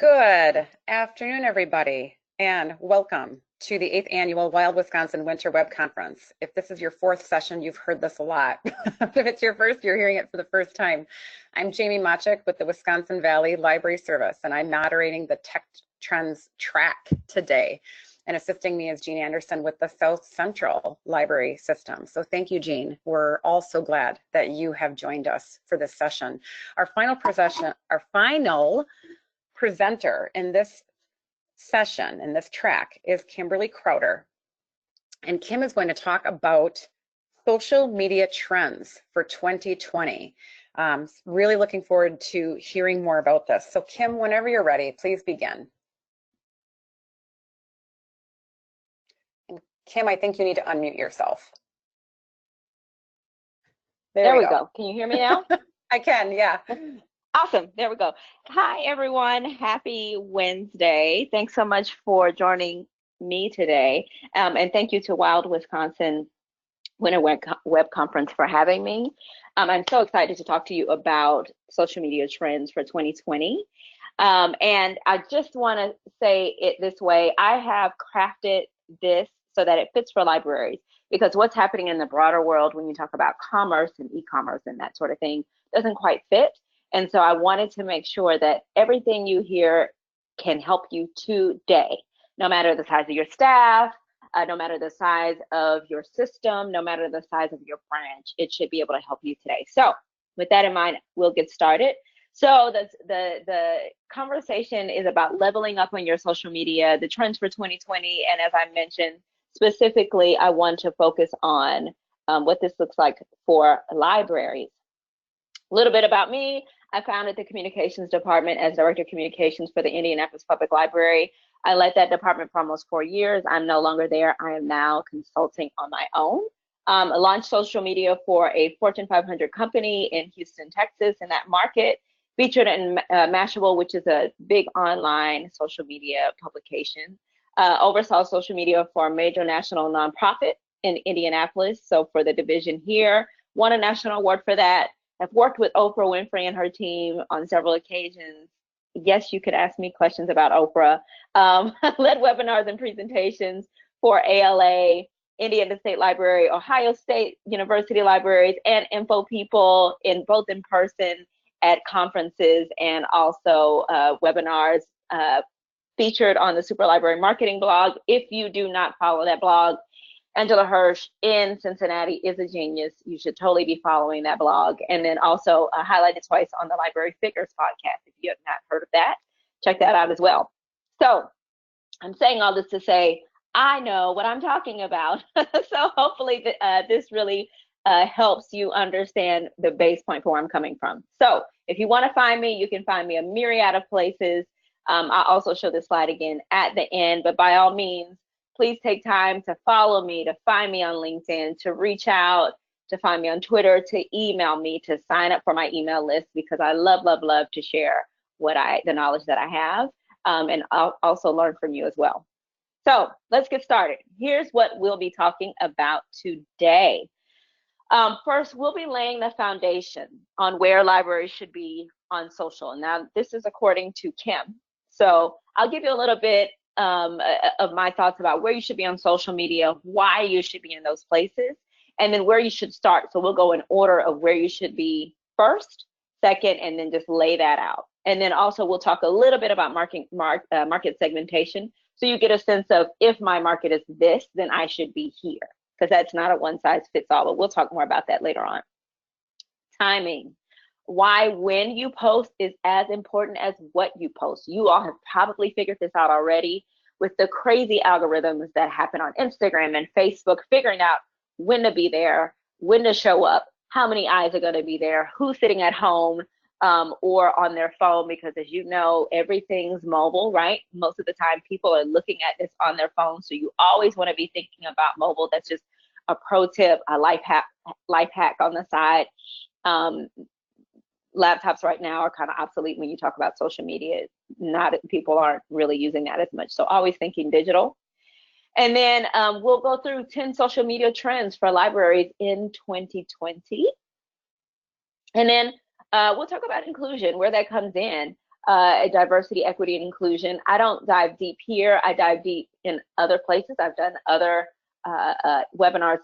Good afternoon, everybody, and welcome to the 8th Annual Wild Wisconsin Winter Web Conference. If this is your fourth session, you've heard this a lot. If it's your first, you're hearing it for the first time. I'm Jamie Machik with the Wisconsin Valley Library Service, and I'm moderating the Tech Trends track today. And assisting me is Jean Anderson with the South Central Library System. So thank you, Jean. We're all so glad that you have joined us for this session. Our final presenter in this session, in this track, is Kimberly Crowder. And Kim is going to talk about social media trends for 2020. Really looking forward to hearing more about this. So Kim, whenever you're ready, please begin. And Kim, I think you need to unmute yourself. There we go. Can you hear me now? I can, yeah. Awesome. There we go. Hi, everyone. Happy Wednesday. Thanks so much for joining me today. And thank you to Wild Wisconsin Winter Web Conference for having me. I'm so excited to talk to you about social media trends for 2020. And I just want to say it this way. I have crafted this so that it fits for libraries, because what's happening in the broader world when you talk about commerce and e-commerce and that sort of thing doesn't quite fit. And so I wanted to make sure that everything you hear can help you today, no matter the size of your staff, no matter the size of your system, no matter the size of your branch, it should be able to help you today. So with that in mind, we'll get started. So the conversation is about leveling up on your social media, the trends for 2020. And as I mentioned, specifically, I want to focus on what this looks like for libraries. A little bit about me. I founded the communications department as director of communications for the Indianapolis Public Library. I led that department for almost 4 years. I'm no longer there. I am now consulting on my own. I launched social media for a Fortune 500 company in Houston, Texas, in that market, featured in Mashable, which is a big online social media publication. Oversaw social media for a major national nonprofit in Indianapolis. So for the division here, won a national award for that. I've worked with Oprah Winfrey and her team on several occasions. Yes, you could ask me questions about Oprah. Led webinars and presentations for ALA, Indiana State Library, Ohio State University libraries, and info people both in person at conferences and also webinars. Featured on the Super Library Marketing blog. If you do not follow that blog, Angela Hirsch in Cincinnati is a genius. You should totally be following that blog. And then also highlighted twice on the Library Figures podcast. If you have not heard of that, check that out as well. So I'm saying all this to say, I know what I'm talking about. So hopefully this really helps you understand the base point for where I'm coming from. So if you want to find me, you can find me a myriad of places. I'll also show this slide again at the end, but by all means, please take time to follow me, to find me on LinkedIn, to reach out, to find me on Twitter, to email me, to sign up for my email list, because I love, love, love to share the knowledge that I have, and I'll also learn from you as well. So let's get started. Here's what we'll be talking about today. First, we'll be laying the foundation on where libraries should be on social. Now, this is according to Kim. So I'll give you a little bit of my thoughts about where you should be on social media, why you should be in those places, and then where you should start. So we'll go in order of where you should be first, second, and then just lay that out. And then also we'll talk a little bit about market segmentation. So you get a sense of, if my market is this, then I should be here, because that's not a one size fits all, but we'll talk more about that later on. Timing. Why when you post is as important as what you post. You all have probably figured this out already with the crazy algorithms that happen on Instagram and Facebook, figuring out when to be there, when to show up, how many eyes are going to be there, who's sitting at home or on their phone, because as you know, everything's mobile, right? Most of the time people are looking at this on their phone. So you always want to be thinking about mobile. That's just a pro tip, a life hack on the side. Laptops right now are kind of obsolete when you talk about social media. People aren't really using that as much. So always thinking digital. And then we'll go through 10 social media trends for libraries in 2020. And then we'll talk about inclusion, where that comes in. diversity, equity, and inclusion. I don't dive deep here. I dive deep in other places. I've done other webinars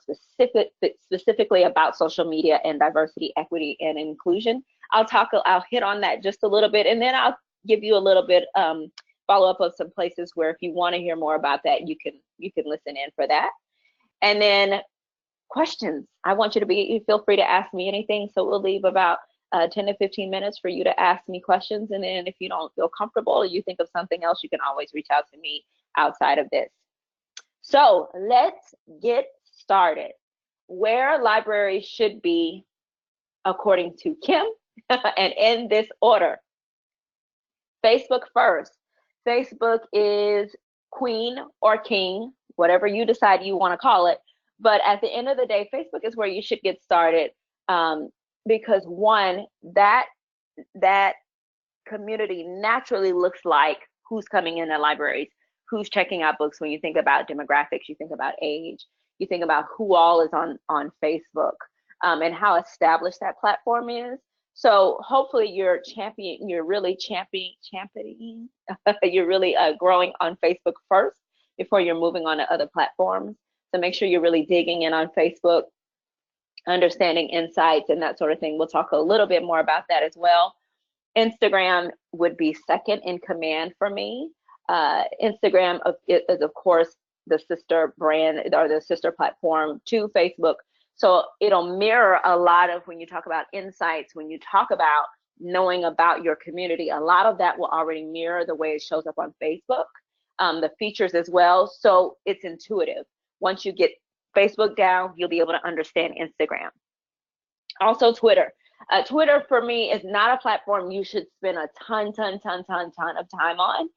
specifically about social media and diversity, equity, and inclusion. I'll hit on that just a little bit, and then I'll give you a little bit follow up of some places where if you want to hear more about that, you can listen in for that. And then questions. I want you to feel free to ask me anything. So we'll leave about 10 to 15 minutes for you to ask me questions. And then if you don't feel comfortable or you think of something else, you can always reach out to me outside of this. So let's get started. Where libraries should be according to Kim, and in this order. Facebook first. Facebook is queen or king, whatever you decide you want to call it. But at the end of the day, Facebook is where you should get started, because one, that community naturally looks like who's coming in the libraries, who's checking out books. When you think about demographics, you think about age, you think about who all is on Facebook, and how established that platform is. So hopefully you're really championing, you're really growing on Facebook first before you're moving on to other platforms. So make sure you're really digging in on Facebook, understanding insights and that sort of thing. We'll talk a little bit more about that as well. Instagram would be second in command for me. Instagram is of course the sister brand or the sister platform to Facebook. So it'll mirror a lot of when you talk about insights, when you talk about knowing about your community, a lot of that will already mirror the way it shows up on Facebook, the features as well. So it's intuitive. Once you get Facebook down, you'll be able to understand Instagram. Also Twitter. Twitter for me is not a platform you should spend a ton of time on,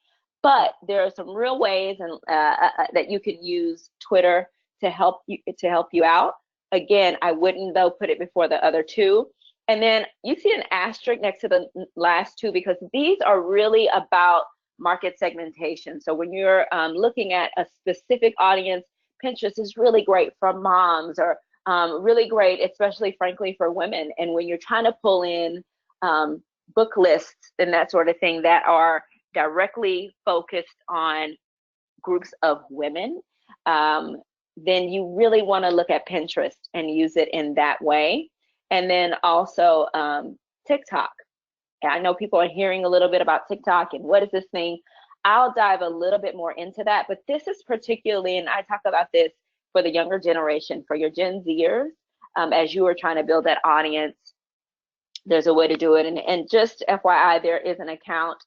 but there are some real ways and that you can use Twitter to help you out. Again, I wouldn't though put it before the other two. And then you see an asterisk next to the last two because these are really about market segmentation. So when you're looking at a specific audience, Pinterest is really great for moms, or really great, especially frankly for women. And when you're trying to pull in book lists and that sort of thing that are directly focused on groups of women, then you really want to look at Pinterest and use it in that way. And then also TikTok. And I know people are hearing a little bit about TikTok and what is this thing. I'll dive a little bit more into that, but this is particularly, and I talk about this for the younger generation, for your Gen Zers, as you are trying to build that audience, there's a way to do it. And just FYI, there is an account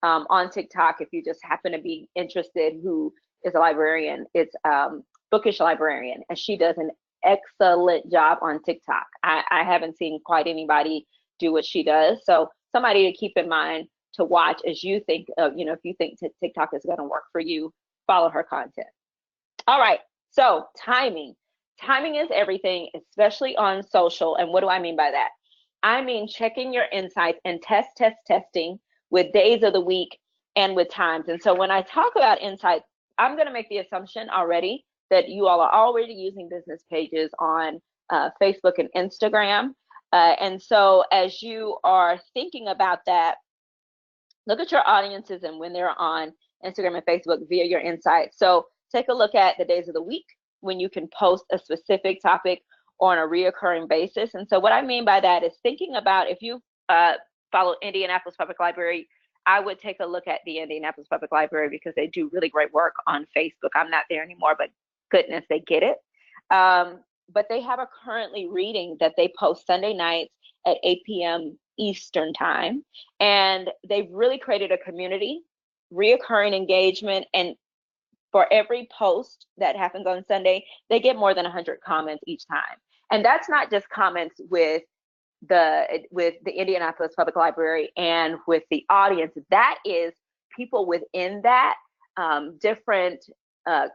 on TikTok if you just happen to be interested, who is a librarian. It's Bookish Librarian, and she does an excellent job on TikTok. I haven't seen quite anybody do what she does. So somebody to keep in mind to watch as you think of, if you think TikTok is going to work for you, follow her content. All right, so timing. Timing is everything, especially on social. And what do I mean by that? I mean checking your insights and testing with days of the week and with times. And so when I talk about insights, I'm going to make the assumption already that you all are already using business pages on Facebook and Instagram. And so as you are thinking about that, look at your audiences and when they're on Instagram and Facebook via your insights. So take a look at the days of the week when you can post a specific topic on a reoccurring basis. And so what I mean by that is thinking about, if you follow Indianapolis Public Library, I would take a look at the Indianapolis Public Library because they do really great work on Facebook. I'm not there anymore, but goodness, they get it. But they have a currently reading that they post Sunday nights at 8 p.m. Eastern time. And they've really created a community, reoccurring engagement. And for every post that happens on Sunday, they get more than 100 comments each time. And that's not just comments with the Indianapolis Public Library and with the audience. That is people within that, different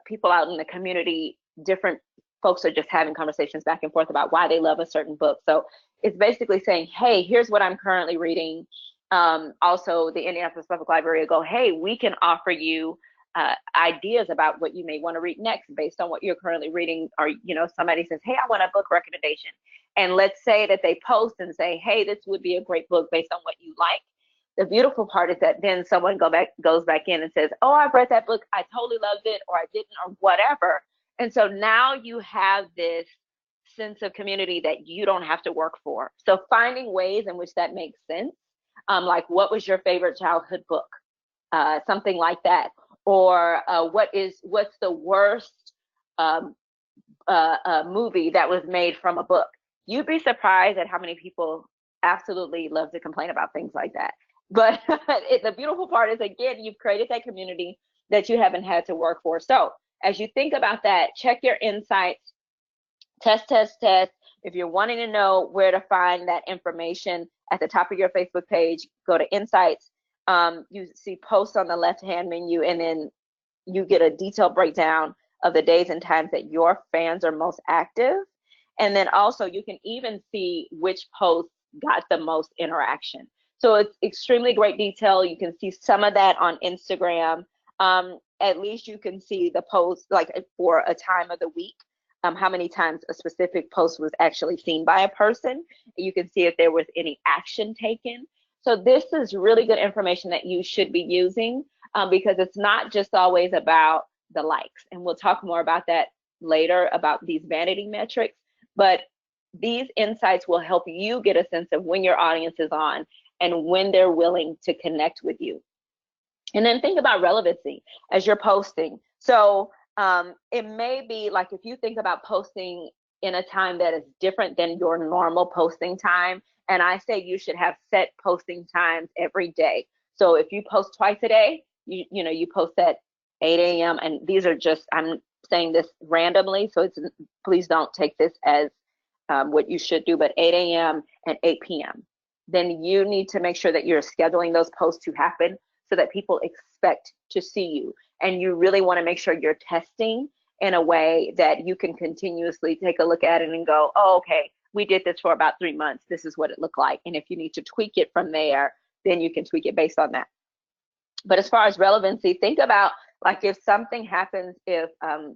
people out in the community, different folks are just having conversations back and forth about why they love a certain book. So it's basically saying, hey, here's what I'm currently reading. Also, the Indianapolis Public Library will go, hey, we can offer you ideas about what you may want to read next based on what you're currently reading. Or, somebody says, hey, I want a book recommendation. And let's say that they post and say, hey, this would be a great book based on what you like. The beautiful part is that then someone goes back in and says, oh, I've read that book, I totally loved it, or I didn't, or whatever. And so now you have this sense of community that you don't have to work for. So finding ways in which that makes sense, like what was your favorite childhood book? Something like that. Or what's the worst movie that was made from a book? You'd be surprised at how many people absolutely love to complain about things like that. But the beautiful part is, again, you've created that community that you haven't had to work for. So as you think about that, check your insights, test. If you're wanting to know where to find that information, at the top of your Facebook page, go to Insights. You see posts on the left-hand menu, and then you get a detailed breakdown of the days and times that your fans are most active. And then also you can even see which posts got the most interaction. So it's extremely great detail. You can see some of that on Instagram. At least you can see the post, like for a time of the week, how many times a specific post was actually seen by a person. You can see if there was any action taken. So this is really good information that you should be using, because it's not just always about the likes. And we'll talk more about that later, about these vanity metrics. But these insights will help you get a sense of when your audience is on and when they're willing to connect with you. And then think about relevancy as you're posting. So it may be like, if you think about posting in a time that is different than your normal posting time, and I say you should have set posting times every day. So if you post twice a day, you post at 8 a.m. and these are just, I'm saying this randomly, so it's, please don't take this as what you should do, but 8 a.m. and 8 p.m. Then you need to make sure that you're scheduling those posts to happen so that people expect to see you. And you really want to make sure you're testing in a way that you can continuously take a look at it and go, oh, okay, we did this for about 3 months. This is what it looked like. And if you need to tweak it from there, then you can tweak it based on that. But as far as relevancy, think about, like, if something happens, if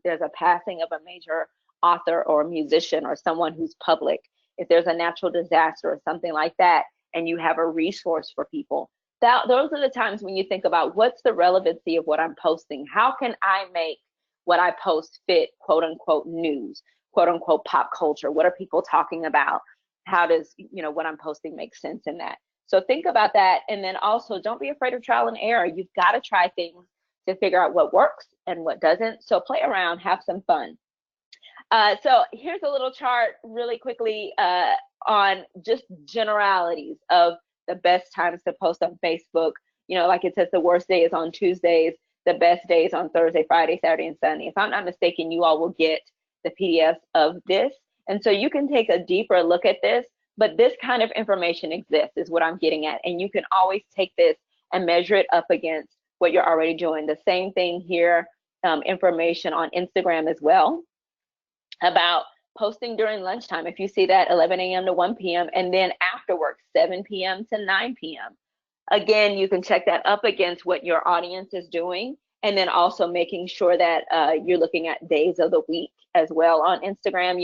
there's a passing of a major author or musician or someone who's public, if there's a natural disaster or something like that, and you have a resource for people, those are the times when you think about, what's the relevancy of what I'm posting? How can I make what I post fit, quote unquote, news, quote unquote, pop culture? What are people talking about? How does, what I'm posting make sense in that? So think about that. And then also, don't be afraid of trial and error. You've got to try things to figure out what works and what doesn't. So play around, have some fun. So here's a little chart really quickly on just generalities of the best times to post on Facebook. Like it says, the worst day is on Tuesdays, the best days on Thursday, Friday, Saturday, and Sunday. If I'm not mistaken, you all will get the PDF of this. And so you can take a deeper look at this, but this kind of information exists, is what I'm getting at. And you can always take this and measure it up against what you're already doing. The same thing here, information on Instagram as well about posting during lunchtime. If you see that 11 a.m. to 1 p.m. and then after work, 7 p.m. to 9 p.m. Again, you can check that up against what your audience is doing, and then also making sure that you're looking at days of the week as well on Instagram,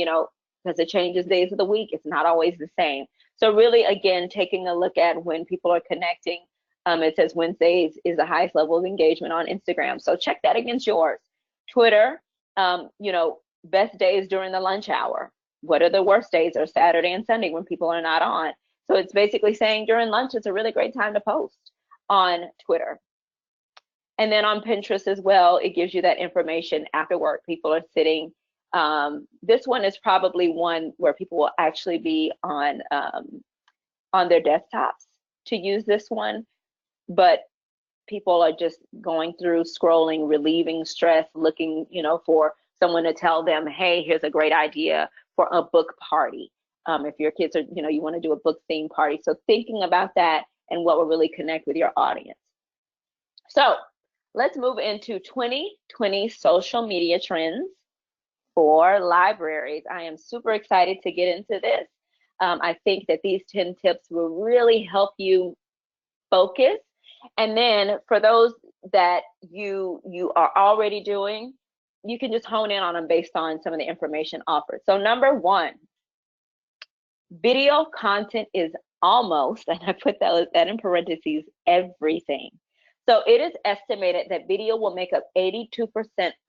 because it changes days of the week. It's not always the same. So really, again, taking a look at when people are connecting. It says Wednesdays is the highest level of engagement on Instagram. So check that against yours. Twitter, best days during the lunch hour. What are the worst days? Are Saturday and Sunday when people are not on. So it's basically saying during lunch, it's a really great time to post on Twitter. And then on Pinterest as well, it gives you that information after work. People are sitting. This one is probably one where people will actually be on their desktops to use this one. But people are just going through, scrolling, relieving stress, looking, for someone to tell them, hey, here's a great idea for a book party. If your kids are, you want to do a book theme party. So thinking about that and what will really connect with your audience. So let's move into 2020 social media trends for libraries. I am super excited to get into this. I think that these 10 tips will really help you focus. And then for those that you are already doing, you can just hone in on them based on some of the information offered. So number one, video content is almost, and I put that in parentheses, everything. So it is estimated that video will make up 82%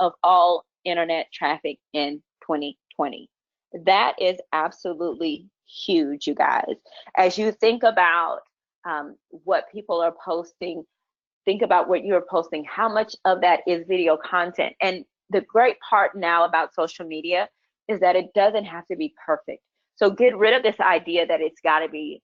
of all internet traffic in 2020. That is absolutely huge, you guys. As you think about what people are posting, think about what you're posting, how much of that is video content. And the great part now about social media is that it doesn't have to be perfect. So get rid of this idea that it's got to be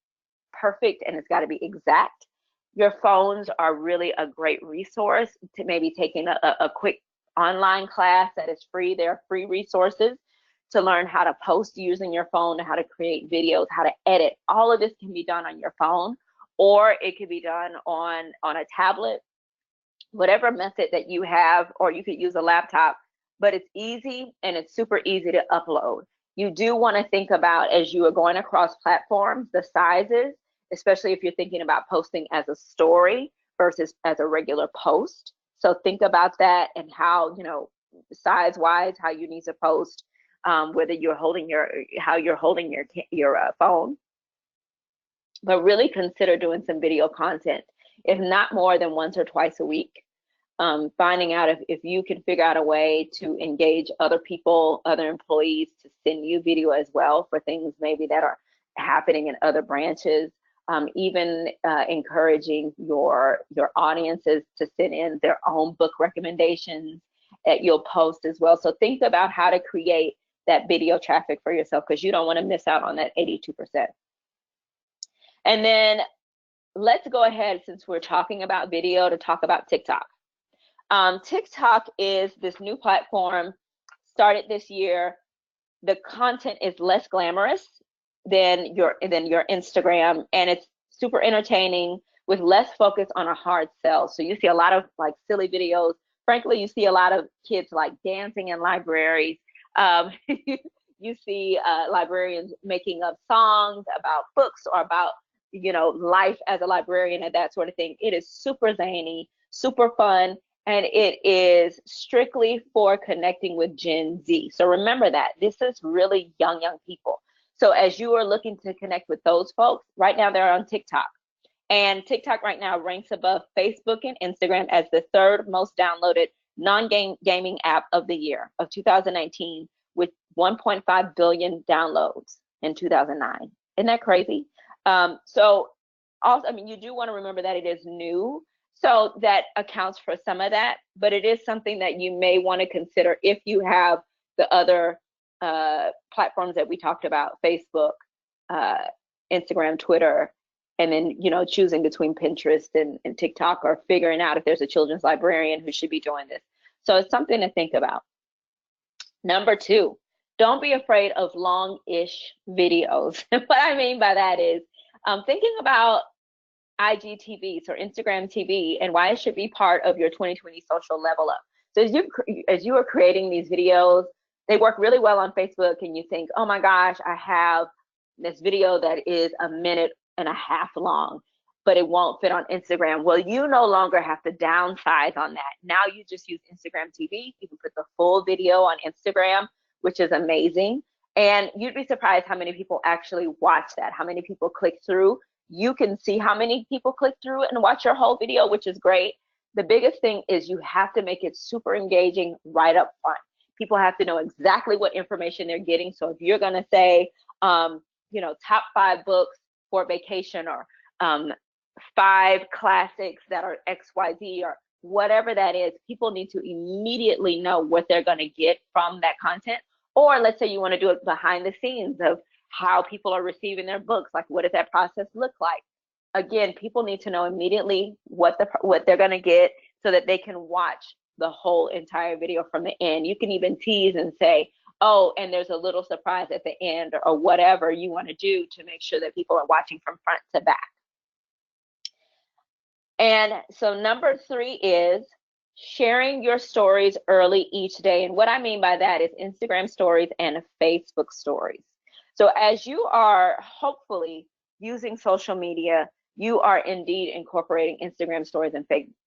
perfect and it's got to be exact. Your phones are really a great resource to maybe taking a quick online class that is free. There are free resources to learn how to post using your phone, how to create videos, how to edit. All of this can be done on your phone, or it could be done on a tablet, whatever method that you have, or you could use a laptop, but it's easy and it's super easy to upload. You do want to think about, as you are going across platforms, the sizes, especially if you're thinking about posting as a story versus as a regular post. So think about that and how, size wise, how you need to post, whether you're holding how you're holding your phone. But really consider doing some video content, if not more than once or twice a week. Finding out if you can figure out a way to engage other people, other employees, to send you video as well for things maybe that are happening in other branches. Even encouraging your audiences to send in their own book recommendations that you'll post as well. So think about how to create that video traffic for yourself, because you don't want to miss out on that 82%. And then let's go ahead, since we're talking about video, to talk about TikTok. TikTok is this new platform, started this year. The content is less glamorous than your Instagram, and it's super entertaining with less focus on a hard sell. So you see a lot of like silly videos. Frankly, you see a lot of kids like dancing in libraries. You see librarians making up songs about books or about life as a librarian and that sort of thing. It is super zany, super fun, and it is strictly for connecting with Gen Z. So remember that this is really young people. So as you are looking to connect with those folks, right now they're on TikTok. And TikTok right now ranks above Facebook and Instagram as the third most downloaded non-gaming app of the year of 2019, with 1.5 billion downloads in 2009. Isn't that crazy? So also, you do want to remember that it is new. So that accounts for some of that, but it is something that you may want to consider if you have the other platforms that we talked about: Facebook, Instagram, Twitter, and then choosing between Pinterest and TikTok, or figuring out if there's a children's librarian who should be doing this. So it's something to think about. Number 2, don't be afraid of long-ish videos. What I mean by that is thinking about IGTVs or Instagram TV and why it should be part of your 2020 social level up. So as you are creating these videos, they work really well on Facebook, and you think, oh my gosh, I have this video that is 1.5 minutes long, but it won't fit on Instagram. Well, you no longer have to downsize on that. Now you just use Instagram TV. You can put the full video on Instagram, which is amazing. And you'd be surprised how many people actually watch that, how many people click through. You can see how many people click through and watch your whole video, which is great. The biggest thing is you have to make it super engaging right up front. People have to know exactly what information they're getting. So if you're gonna say, top 5 books for vacation, or 5 classics that are XYZ, or whatever that is, people need to immediately know what they're gonna get from that content. Or let's say you wanna do it behind the scenes of how people are receiving their books. Like, what does that process look like? Again, people need to know immediately what they're gonna get, so that they can watch the whole entire video from the end. You can even tease and say, oh, and there's a little surprise at the end, or whatever you want to do to make sure that people are watching from front to back. And so number 3 is sharing your stories early each day. And what I mean by that is Instagram stories and Facebook stories. So as you are hopefully using social media, you are indeed incorporating Instagram stories and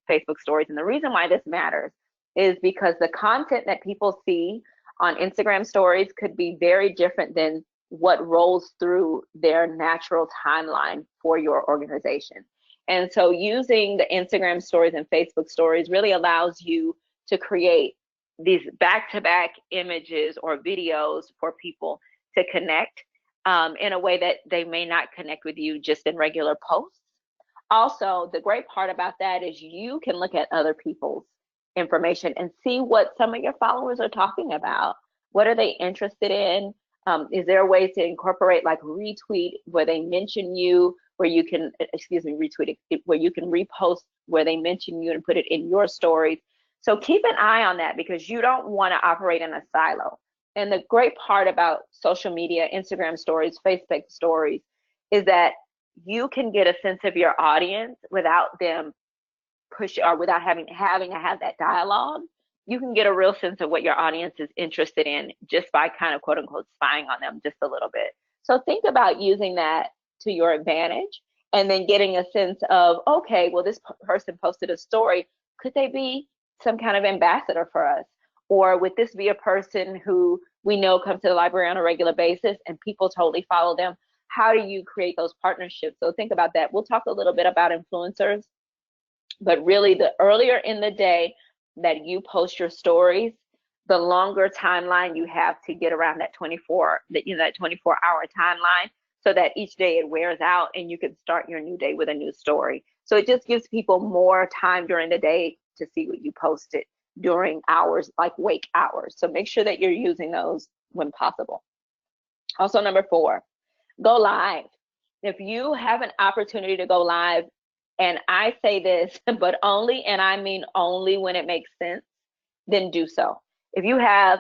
Facebook stories. And the reason why this matters is because the content that people see on Instagram stories could be very different than what rolls through their natural timeline for your organization. And so using the Instagram stories and Facebook stories really allows you to create these back-to-back images or videos for people to connect in a way that they may not connect with you just in regular posts. Also, the great part about that is you can look at other people's information and see what some of your followers are talking about. What are they interested in? Is there a way to incorporate like retweet where they mention you, where you can, excuse me, retweet it, where you can repost where they mention you and put it in your stories. So keep an eye on that because you don't want to operate in a silo. And the great part about social media, Instagram stories, Facebook stories, is that you can get a sense of your audience without them push or without having to have that dialogue. You can get a real sense of what your audience is interested in just by kind of quote unquote spying on them just a little bit. So think about using that to your advantage and then getting a sense of, okay, well, this person posted a story. Could they be some kind of ambassador for us? Or would this be a person who we know comes to the library on a regular basis and people totally follow them? How do you create those partnerships? So think about that. We'll talk a little bit about influencers, but really the earlier in the day that you post your stories, the longer timeline you have to get around that 24-hour timeline, so that each day it wears out and you can start your new day with a new story. So it just gives people more time during the day to see what you posted during hours like wake hours. So make sure that you're using those when possible. Also, number 4, go live. If you have an opportunity to go live, and I say this, but only, and I mean only when it makes sense, then do so. If you have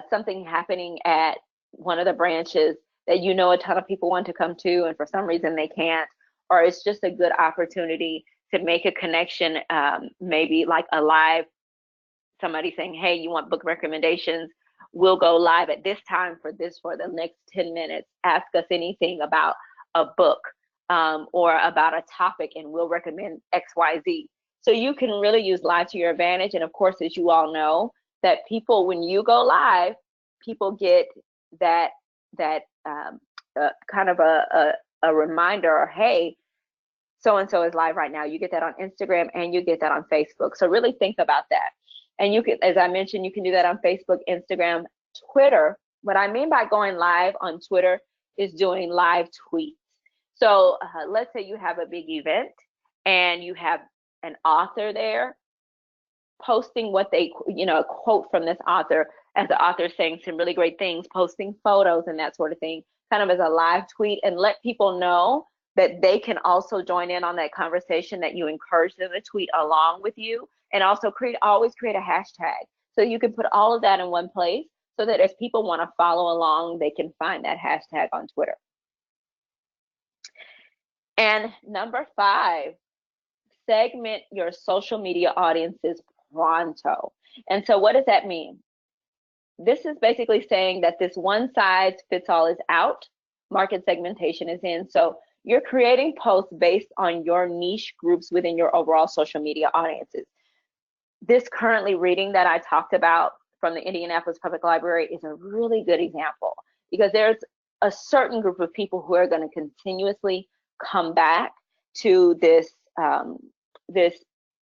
something happening at one of the branches that you know a ton of people want to come to and for some reason they can't, or it's just a good opportunity to make a connection, maybe like a live, somebody saying, hey, you want book recommendations? We'll go live at this time for the next 10 minutes. Ask us anything about a book or about a topic and we'll recommend XYZ. So you can really use live to your advantage. And of course, as you all know, that people, when you go live, people get that kind of a reminder, or, hey, so-and-so is live right now. You get that on Instagram and you get that on Facebook. So really think about that. And you can, as I mentioned, you can do that on Facebook, Instagram, Twitter. What I mean by going live on Twitter is doing live tweets. So let's say you have a big event and you have an author there posting what they, a quote from this author, as the author saying some really great things, posting photos and that sort of thing, kind of as a live tweet, and let people know that they can also join in on that conversation, that you encourage them to tweet along with you, and also always create a hashtag. So you can put all of that in one place so that if people want to follow along, they can find that hashtag on Twitter. And number 5, segment your social media audiences pronto. And so what does that mean? This is basically saying that this one size fits all is out, market segmentation is in. So you're creating posts based on your niche groups within your overall social media audiences. This currently reading that I talked about from the Indianapolis Public Library is a really good example, because there's a certain group of people who are going to continuously come back to this this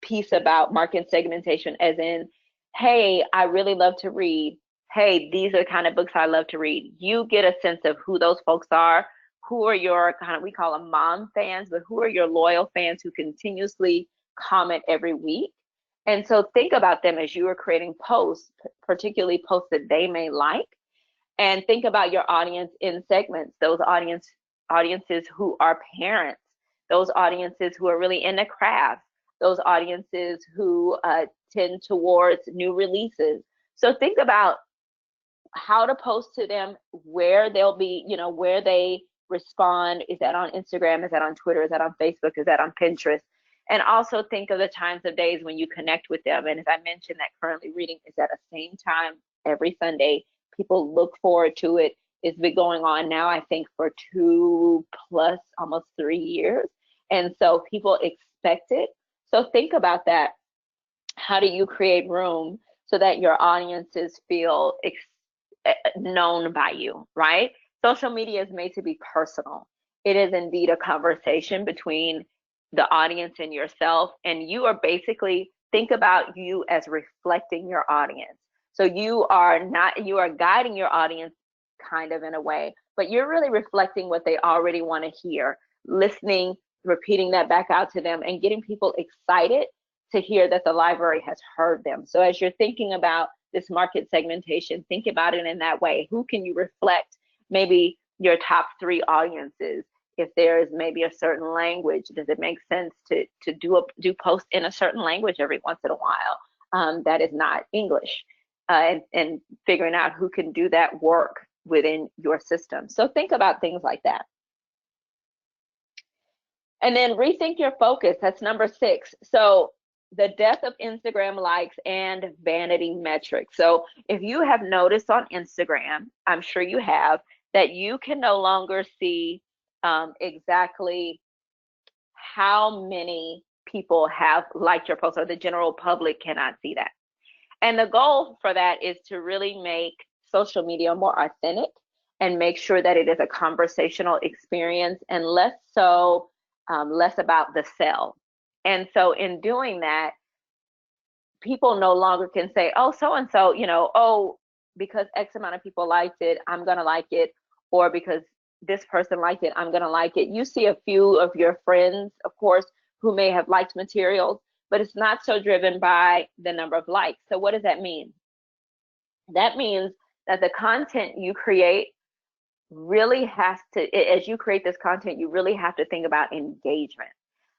piece about market segmentation, as in, hey, I really love to read. Hey, these are the kind of books I love to read. You get a sense of who those folks are, who are your kind of, we call them mom fans, but who are your loyal fans who continuously comment every week. And so think about them as you are creating posts, particularly posts that they may like, and think about your audience in segments, those audiences who are parents, those audiences who are really into crafts, those audiences who tend towards new releases. So think about how to post to them, where they'll be, where they respond. Is that on Instagram? Is that on Twitter? Is that on Facebook? Is that on Pinterest? And also think of the times of days when you connect with them. And as I mentioned, that currently reading is at the same time every Sunday. People look forward to it. It's been going on now, I think, for 2+ almost 3 years. And so people expect it. So think about that. How do you create room so that your audiences feel known by you, right? Social media is made to be personal. It is indeed a conversation between the audience and yourself, and you are basically, think about you as reflecting your audience. So you are guiding your audience kind of in a way, but you're really reflecting what they already want to hear, listening, repeating that back out to them, and getting people excited to hear that the library has heard them. So as you're thinking about this market segmentation, think about it in that way. Who can you reflect? Maybe your top 3 audiences. If there is maybe a certain language, does it make sense to do post in a certain language every once in a while that is not English? And figuring out who can do that work within your system. So think about things like that. And then rethink your focus. That's number 6. So the death of Instagram likes and vanity metrics. So if you have noticed on Instagram, I'm sure you have, that you can no longer see exactly how many people have liked your post, or the general public cannot see that. And the goal for that is to really make social media more authentic and make sure that it is a conversational experience, and less about the sell. And so in doing that, people no longer can say, oh, so-and-so, oh, because X amount of people liked it, I'm going to like it, or because this person liked it, I'm going to like it. You see a few of your friends, of course, who may have liked materials, but it's not so driven by the number of likes. So what does that mean? That means that the content you create really has to, as you create this content, you really have to think about engagement.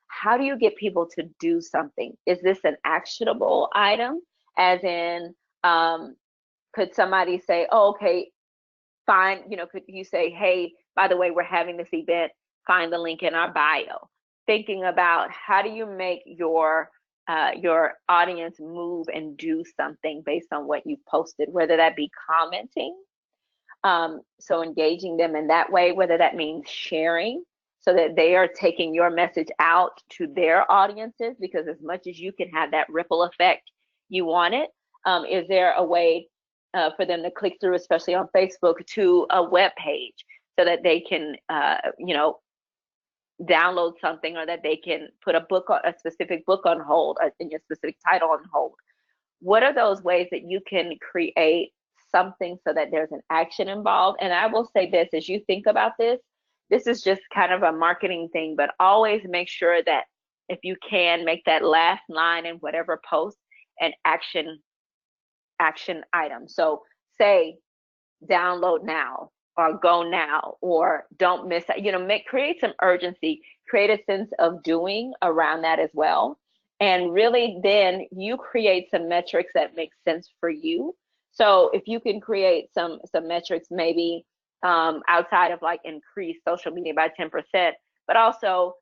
How do you get people to do something? Is this an actionable item? As in, could somebody say, oh, okay, fine, could you say, hey, by the way, we're having this event, find the link in our bio. Thinking about how do you make your audience move and do something based on what you've posted, whether that be commenting, so engaging them in that way, whether that means sharing, so that they are taking your message out to their audiences, because as much as you can have that ripple effect, you want it. Is there a way for them to click through, especially on Facebook, to a web page, so that they can, download something, or that they can put a specific book on hold, and your specific title on hold? What are those ways that you can create something so that there's an action involved? And I will say this, as you think about this is just kind of a marketing thing, but always make sure that if you can, make that last line in whatever post an action item. So say download now, or go now, or don't miss it. Create some urgency, create a sense of doing around that as well. And really then you create some metrics that make sense for you. So if you can create some metrics, maybe outside of like increase social media by 10%, but also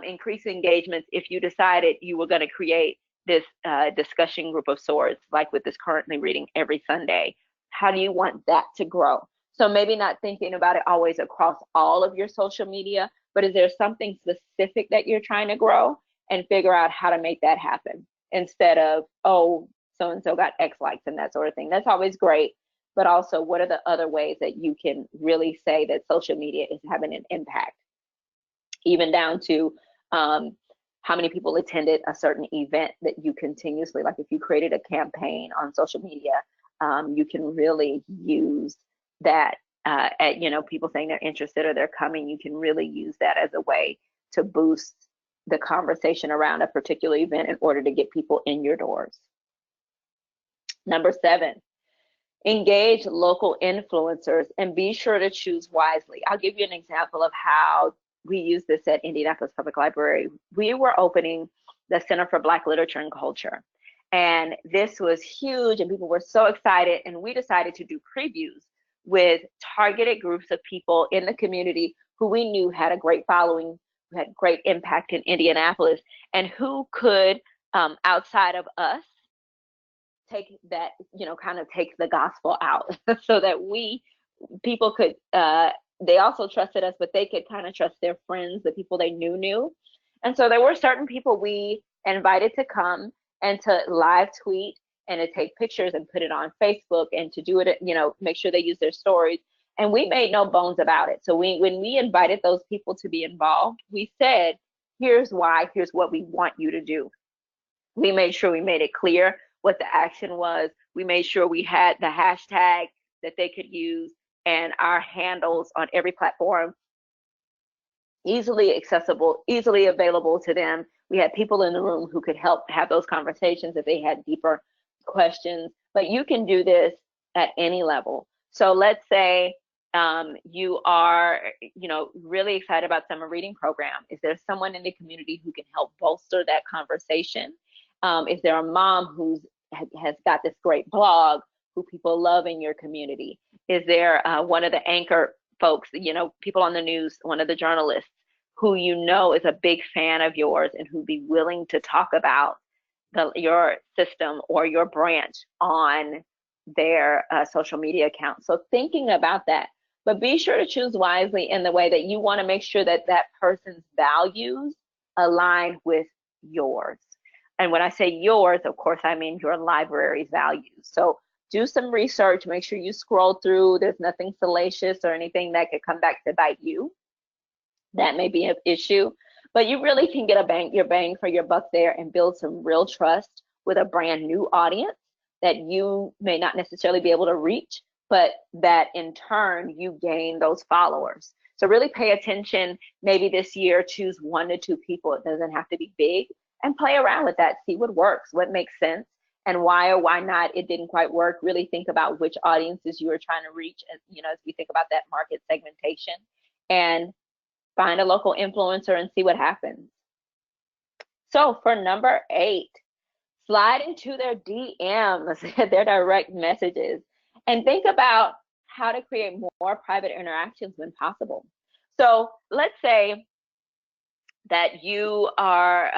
increase engagements. If you decided you were going to create this discussion group of sorts, like with this currently reading every Sunday, how do you want that to grow? So maybe not thinking about it always across all of your social media, but is there something specific that you're trying to grow, and figure out how to make that happen, instead of, oh, so-and-so got X likes and that sort of thing. That's always great. But also, what are the other ways that you can really say that social media is having an impact? Even down to how many people attended a certain event that you continuously, like if you created a campaign on social media, you can really use that at, people saying they're interested or they're coming, you can really use that as a way to boost the conversation around a particular event in order to get people in your doors. Number 7, engage local influencers and be sure to choose wisely. I'll give you an example of how we use this at Indianapolis Public Library. We were opening the Center for Black Literature and Culture, and this was huge and people were so excited, and we decided to do previews with targeted groups of people in the community who we knew had a great following, who had great impact in Indianapolis, and who could, outside of us, take that, kind of take the gospel out so that people could, they also trusted us, but they could kind of trust their friends, the people they knew. And so there were certain people we invited to come and to live tweet and to take pictures and put it on Facebook and to do it, make sure they use their stories. And we made no bones about it. So when we invited those people to be involved, we said, here's why, here's what we want you to do. We made sure we made it clear what the action was. We made sure we had the hashtag that they could use and our handles on every platform, easily accessible, easily available to them. We had people in the room who could help have those conversations if they had deeper questions. But you can do this at any level. So let's say you are, really excited about summer reading program. Is there someone in the community who can help bolster that conversation? Is there a mom who has got this great blog who people love in your community? Is there one of the anchor folks, people on the news, one of the journalists who is a big fan of yours and who'd be willing to talk about your system or your branch on their social media account? So thinking about that, but be sure to choose wisely in the way that you want to make sure that that person's values align with yours. And when I say yours, of course, I mean your library's values. So do some research, make sure you scroll through. There's nothing salacious or anything that could come back to bite you. That may be an issue, but you really can get your bang for your buck there and build some real trust with a brand new audience that you may not necessarily be able to reach, but that in turn you gain those followers. So really pay attention. Maybe this year choose 1 to 2 people. It doesn't have to be big, and play around with that. See what works, what makes sense, and why or why not it didn't quite work. Really think about which audiences you are trying to reach, as we think about that market segmentation, and find a local influencer and see what happens. So for number 8, slide into their DMs, their direct messages, and think about how to create more private interactions when possible. So let's say that you are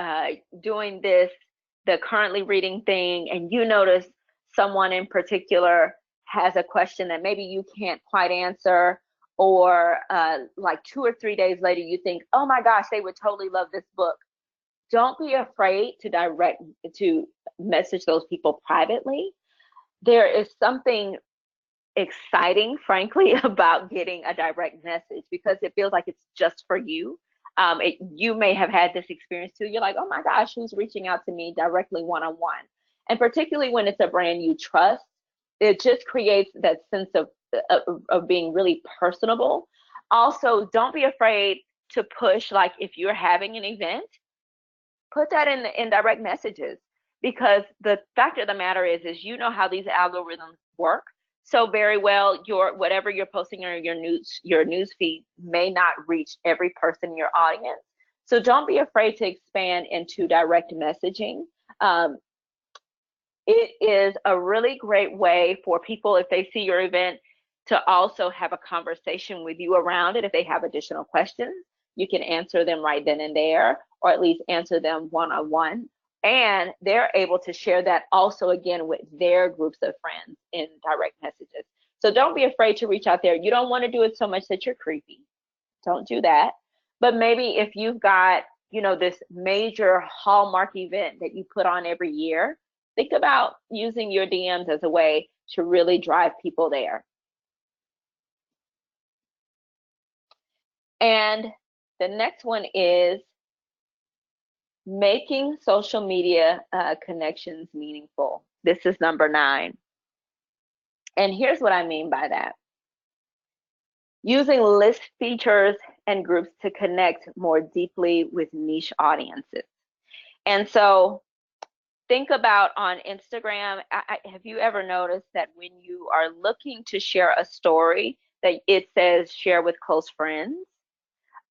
doing the currently reading thing, and you notice someone in particular has a question that maybe you can't quite answer, or like 2 or 3 days later you think, oh my gosh, they would totally love this book. Don't be afraid to message those people privately. There is something exciting, frankly, about getting a direct message, because it feels like it's just for you. You may have had this experience too. You're like, oh my gosh, who's reaching out to me directly one-on-one? And particularly when it's a brand you trust, it just creates that sense of being really personable. Also, don't be afraid to push, like if you're having an event, put that in direct messages, because the fact of the matter is how these algorithms work. So very well, whatever you're posting or your news feed may not reach every person in your audience. So don't be afraid to expand into direct messaging. It is a really great way for people, if they see your event, to also have a conversation with you around it. If they have additional questions, you can answer them right then and there, or at least answer them one-on-one. And they're able to share that also again with their groups of friends in direct messages. So don't be afraid to reach out there. You don't want to do it so much that you're creepy. Don't do that. But maybe if you've got, this major hallmark event that you put on every year, think about using your DMs as a way to really drive people there. And the next one is making social media connections meaningful. This is number 9. And here's what I mean by that. Using list features and groups to connect more deeply with niche audiences. And so think about on Instagram, have you ever noticed that when you are looking to share a story that it says share with close friends?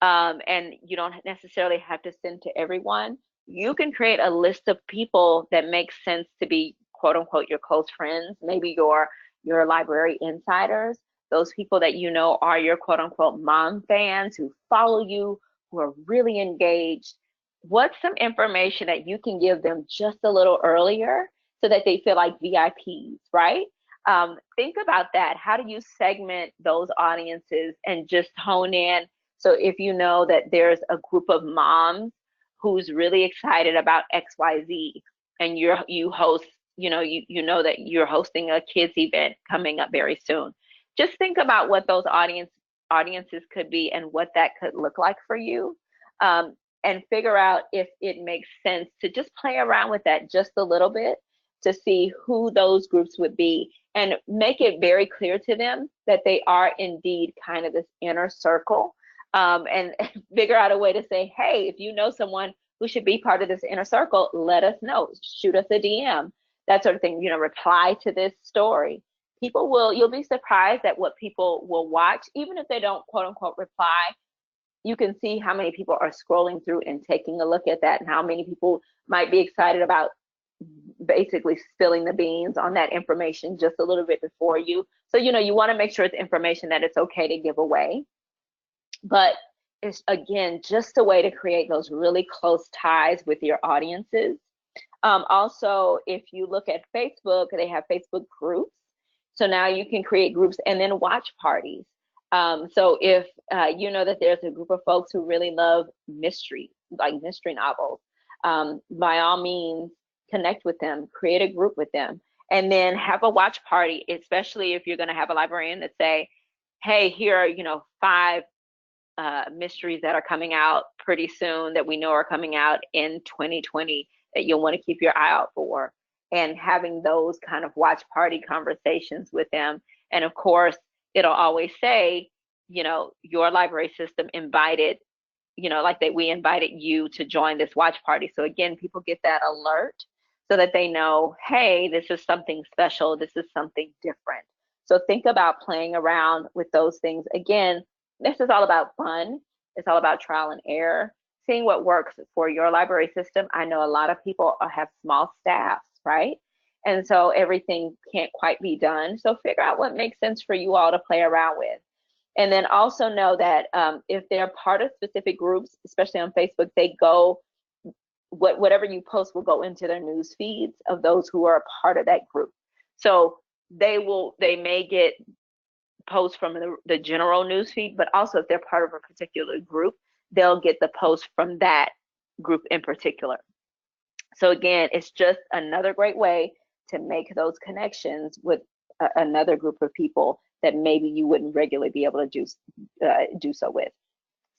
And you don't necessarily have to send to everyone. You can create a list of people that makes sense to be quote unquote your close friends, maybe your library insiders, those people that are your quote unquote mom fans who follow you, who are really engaged. What's some information that you can give them just a little earlier so that they feel like VIPs, right? Think about that. How do you segment those audiences and just hone in? So if you know that there's a group of moms who's really excited about XYZ, and you host you know that you're hosting a kids event coming up very soon. Just think about what those audiences could be and what that could look like for you. And figure out if it makes sense to just play around with that just a little bit to see who those groups would be, and make it very clear to them that they are indeed kind of this inner circle. And figure out a way to say, hey, if you know someone who should be part of this inner circle, let us know, shoot us a DM, that sort of thing, reply to this story. You'll be surprised at what people will watch, even if they don't quote unquote reply. You can see how many people are scrolling through and taking a look at that, and how many people might be excited about basically spilling the beans on that information just a little bit before you. So, you want to make sure it's information that it's okay to give away. But it's, again, just a way to create those really close ties with your audiences. Also, if you look at Facebook, they have Facebook groups. So now you can create groups and then watch parties. So if you know that there's a group of folks who really love mystery, like mystery novels, by all means, connect with them, create a group with them, and then have a watch party, especially if you're going to have a librarian that say, hey, here are, 5 mysteries that are coming out pretty soon that we know are coming out in 2020 that you'll want to keep your eye out for, and having those kind of watch party conversations with them. And of course, it'll always say, your library system invited, like that we invited you to join this watch party. So again, people get that alert so that they know, hey, this is something special, this is something different. So think about playing around with those things. Again, this is all about fun. It's all about trial and error, seeing what works for your library system. I know a lot of people have small staffs, right? And so everything can't quite be done. So figure out what makes sense for you all to play around with. And then also know that if they're part of specific groups, especially on Facebook, they go, whatever you post will go into their news feeds of those who are a part of that group. So they may get posts from the general news feed, but also if they're part of a particular group, they'll get the post from that group in particular. So again, it's just another great way to make those connections with another group of people that maybe you wouldn't regularly be able to do so with.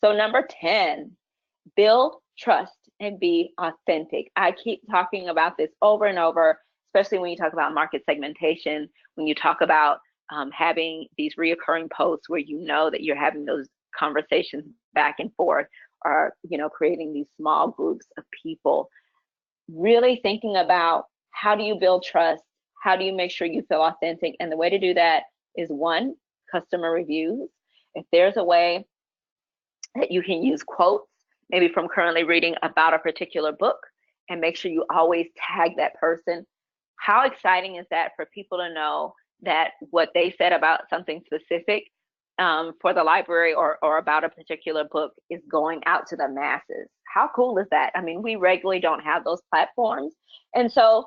So number 10, build trust and be authentic. I keep talking about this over and over, especially when you talk about market segmentation, when you talk about having these reoccurring posts where you know that you're having those conversations back and forth, or creating these small groups of people. Really thinking about, how do you build trust? How do you make sure you feel authentic? And the way to do that is, 1, customer reviews. If there's a way that you can use quotes, maybe from currently reading about a particular book, and make sure you always tag that person. How exciting is that for people to know that what they said about something specific for the library or about a particular book is going out to the masses? How cool is that? I mean, we regularly don't have those platforms. And so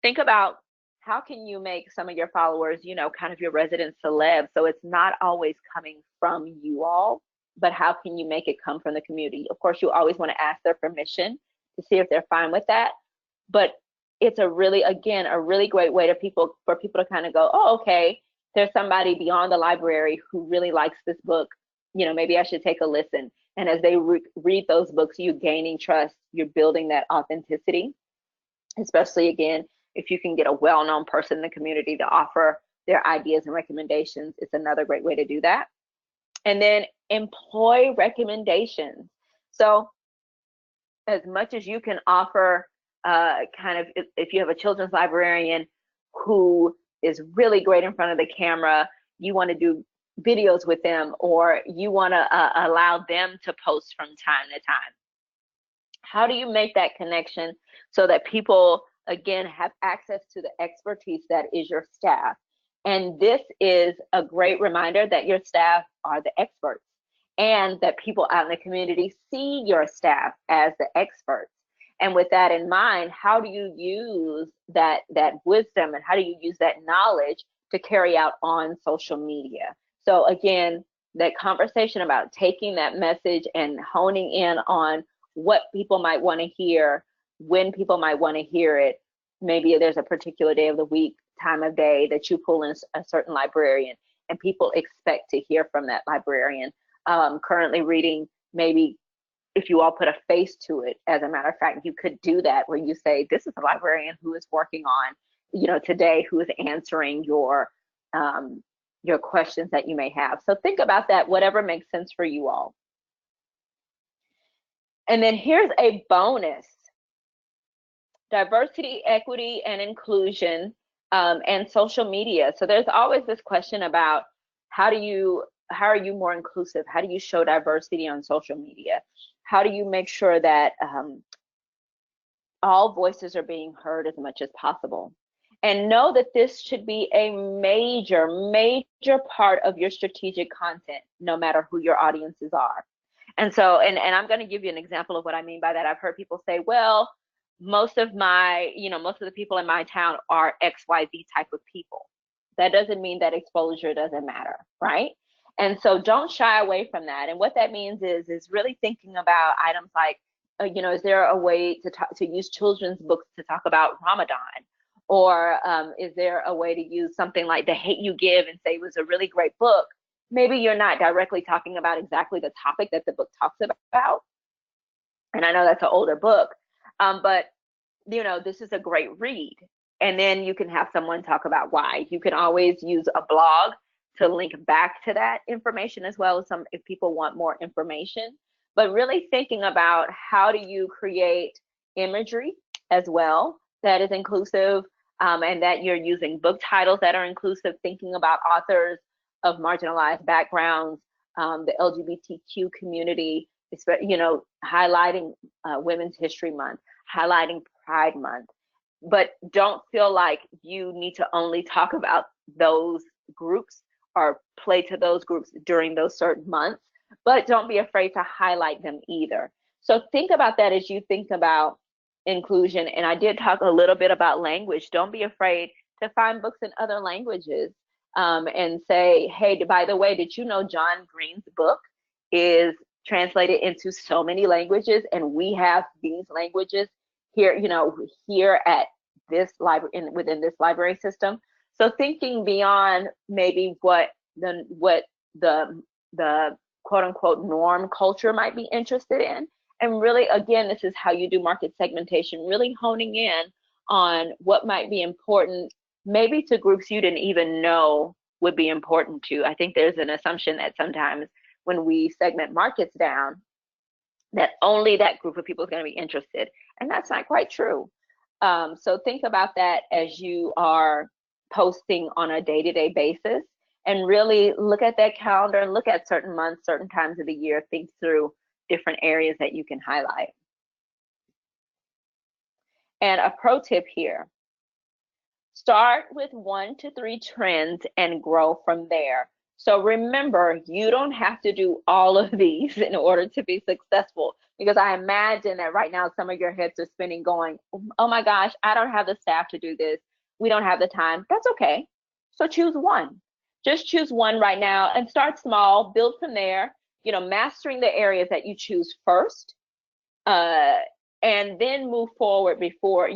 think about, how can you make some of your followers, kind of your resident celebs? So it's not always coming from you all, but how can you make it come from the community? Of course, you always want to ask their permission to see if they're fine with that. But it's a really great way for people to kind of go, oh, okay, there's somebody beyond the library who really likes this book. Maybe I should take a listen. And as they read those books, you're gaining trust, you're building that authenticity, especially, again, if you can get a well-known person in the community to offer their ideas and recommendations. It's another great way to do that. And then employ recommendations. So as much as you can offer, kind of, if you have a children's librarian who is really great in front of the camera, you want to do videos with them, or you want to allow them to post from time to time. How do you make that connection so that people, again, have access to the expertise that is your staff? And this is a great reminder that your staff are the experts, and that people out in the community see your staff as the experts. And with that in mind, how do you use that wisdom, and how do you use that knowledge to carry out on social media? So again, that conversation about taking that message and honing in on what people might want to hear, when people might want to hear it, maybe there's a particular day of the week, time of day that you pull in a certain librarian, and people expect to hear from that librarian. Currently reading, maybe if you all put a face to it, as a matter of fact, you could do that where you say, this is a librarian who is working on, today, who is answering your questions that you may have. So think about that, whatever makes sense for you all. And then here's a bonus: diversity, equity, and inclusion, and social media. So there's always this question about how are you more inclusive? How do you show diversity on social media? How do you make sure that all voices are being heard as much as possible? And know that this should be a major, major part of your strategic content, no matter who your audiences are. And so, and I'm going to give you an example of what I mean by that. I've heard people say, well, most of the people in my town are XYZ type of people. That doesn't mean that exposure doesn't matter, right? And so don't shy away from that. And what that means is really thinking about items like, is there a way to use children's books to talk about Ramadan? Or is there a way to use something like The Hate U Give and say it was a really great book? Maybe you're not directly talking about exactly the topic that the book talks about. And I know that's an older book, but this is a great read. And then you can have someone talk about why. You can always use a blog to link back to that information, as well as if people want more information. But really thinking about how do you create imagery as well that is inclusive, and that you're using book titles that are inclusive, thinking about authors of marginalized backgrounds, the LGBTQ community, highlighting Women's History Month, highlighting Pride Month. But don't feel like you need to only talk about those groups or play to those groups during those certain months, but don't be afraid to highlight them either. So think about that as you think about inclusion. And I did talk a little bit about language. Don't be afraid to find books in other languages, and say, hey, by the way, did you know John Green's book is translated into so many languages, and we have these languages here, here at this library, within this library system. So thinking beyond maybe what the quote unquote norm culture might be interested in. And really, again, this is how you do market segmentation, really honing in on what might be important, maybe to groups you didn't even know would be important to. I think there's an assumption that sometimes when we segment markets down, that only that group of people is going to be interested. And that's not quite true. So think about that as you are posting on a day-to-day basis, and really look at that calendar and look at certain months, certain times of the year, think through different areas that you can highlight. And a pro tip here: start with 1 to 3 trends and grow from there. So remember, you don't have to do all of these in order to be successful, because I imagine that right now some of your heads are spinning going, oh my gosh, I don't have the staff to do this. We don't have the time. That's okay. So choose one. Just choose one right now and start small, build from there, mastering the areas that you choose first, and then move forward before,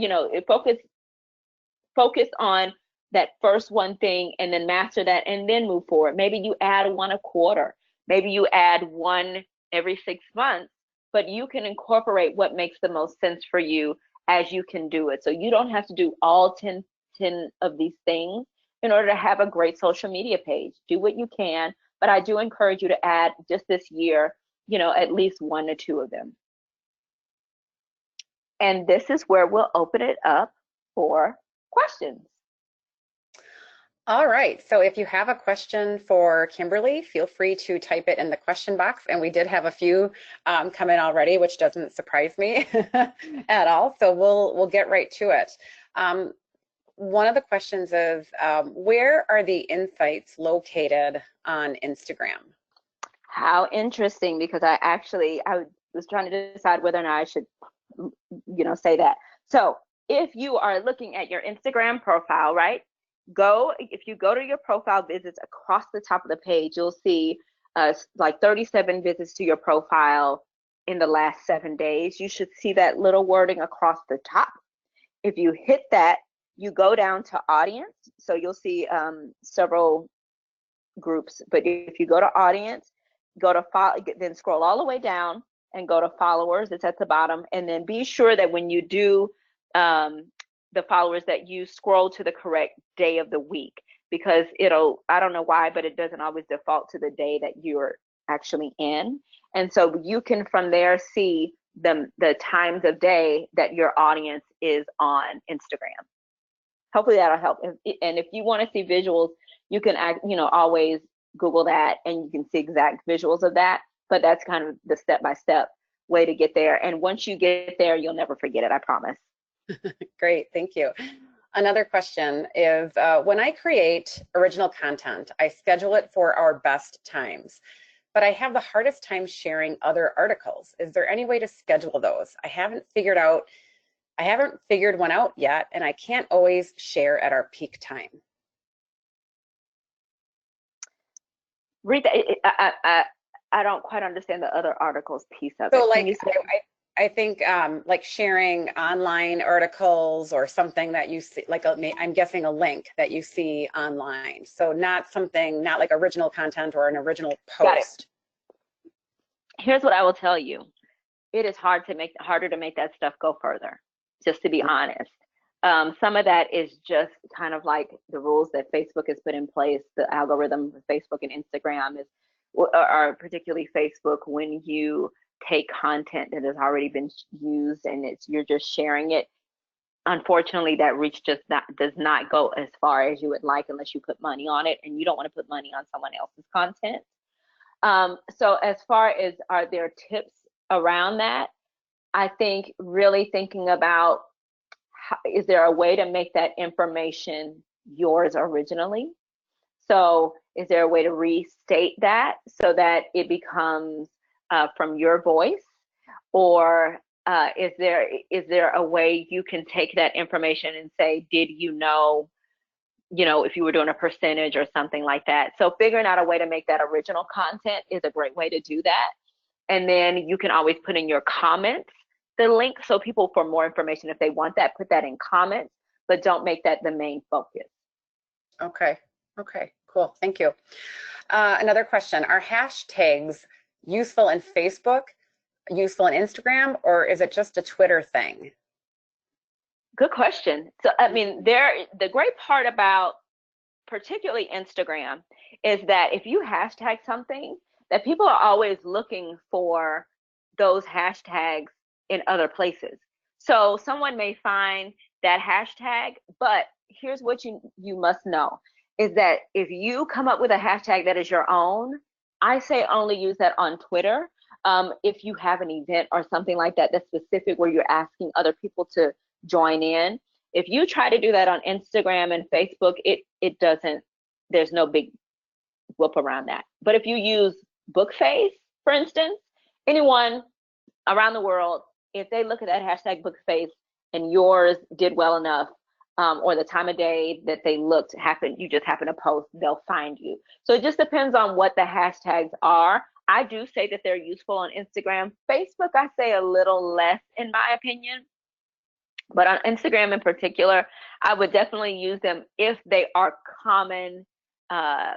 focus on that first one thing and then master that and then move forward. Maybe you add one a quarter, maybe you add one every 6 months, but you can incorporate what makes the most sense for you as you can do it. So you don't have to do all 10 of these things in order to have a great social media page. Do what you can, but I do encourage you to add just this year, at least 1 to 2 of them. And this is where we'll open it up for questions. All right, so if you have a question for Kimberly, feel free to type it in the question box. And we did have a few come in already, which doesn't surprise me at all. So we'll get right to it. One of the questions is, where are the insights located on Instagram? How interesting, because I was trying to decide whether or not I should, say that. So if you are looking at your Instagram profile, right? If you go to your profile visits across the top of the page, you'll see like 37 visits to your profile in the last 7 days. You should see that little wording across the top. If you hit that, you go down to audience. So you'll see several groups, but if you go to audience, go to follow, then scroll all the way down and go to followers. It's at the bottom. And then be sure that when you do the followers, that you scroll to the correct day of the week, because I don't know why, but it doesn't always default to the day that you're actually in. And so you can from there see the times of day that your audience is on Instagram. Hopefully that'll help. And if you want to see visuals, you can always Google that and you can see exact visuals of that. But that's kind of the step-by-step way to get there. And once you get there, you'll never forget it, I promise. Great, thank you. Another question is, when I create original content, I schedule it for our best times, but I have the hardest time sharing other articles. Is there any way to schedule those? I haven't figured one out yet, and I can't always share at our peak time. Rita, I don't quite understand the other articles piece of it. So like, I think like sharing online articles or something that you see, like I'm guessing a link that you see online. So not like original content or an original post. Got it. Here's what I will tell you. It is harder to make that stuff go further, just to be honest. Some of that is just kind of like the rules that Facebook has put in place. The algorithm of Facebook and Instagram are particularly Facebook, when you take content that has already been used and you're just sharing it. Unfortunately, that reach does not go as far as you would like unless you put money on it, and you don't want to put money on someone else's content. So as far as, are there tips around that? I think really thinking about, is there a way to make that information yours originally? So is there a way to restate that so that it becomes from your voice? Or is there a way you can take that information and say, did you know, if you were doing a percentage or something like that? So figuring out a way to make that original content is a great way to do that. And then you can always put in your comments the link, so people, for more information, if they want that, put that in comments, but don't make that the main focus. Okay, cool, thank you. Another question, are hashtags useful in Facebook, useful in Instagram, or is it just a Twitter thing? Good question. So, I mean, the great part about particularly Instagram is that if you hashtag something, that people are always looking for those hashtags in other places. So someone may find that hashtag, but here's what you must know, is that if you come up with a hashtag that is your own, I say only use that on Twitter. If you have an event or something like that that's specific, where you're asking other people to join in. If you try to do that on Instagram and Facebook, it doesn't, there's no big whoop around that. But if you use Bookface, for instance, anyone around the world, if they look at that hashtag Bookface and yours did well enough, or the time of day that they looked you just happen to post, they'll find you. So it just depends on what the hashtags are. I do say that they're useful on Instagram. Facebook, I say a little less, in my opinion. But on Instagram in particular, I would definitely use them if they are common hashtags.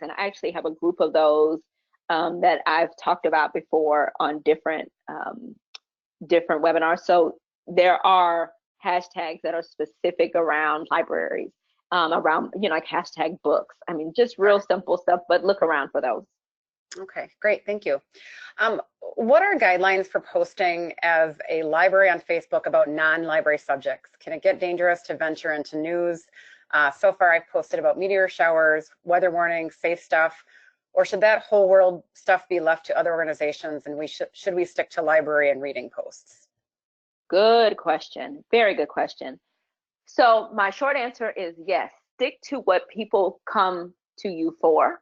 And I actually have a group of those that I've talked about before on different webinars. So there are hashtags that are specific around libraries, around, like hashtag books. I mean, just real simple stuff, but look around for those. Okay, great, thank you. What are guidelines for posting as a library on Facebook about non-library subjects? Can it get dangerous to venture into news? So far I've posted about meteor showers, weather warnings, safe stuff, or should that whole world stuff be left to other organizations, and should we stick to library and reading posts? Good question, very good question. So my short answer is yes, stick to what people come to you for.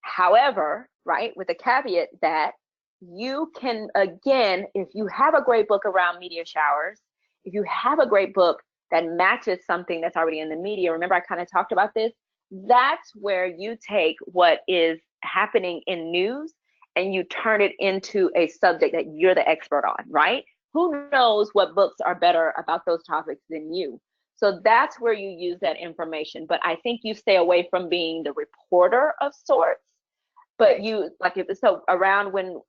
However, right, with the caveat that you can, again, if you have a great book around meteor showers, if you have a great book that matches something that's already in the media, remember I kind of talked about this, that's where you take what is happening in news and you turn it into a subject that you're the expert on, right? who knows what books are better about those topics than you? So that's where you use that information. But I think you stay away from being the reporter of sorts. But Right. you, like, so around when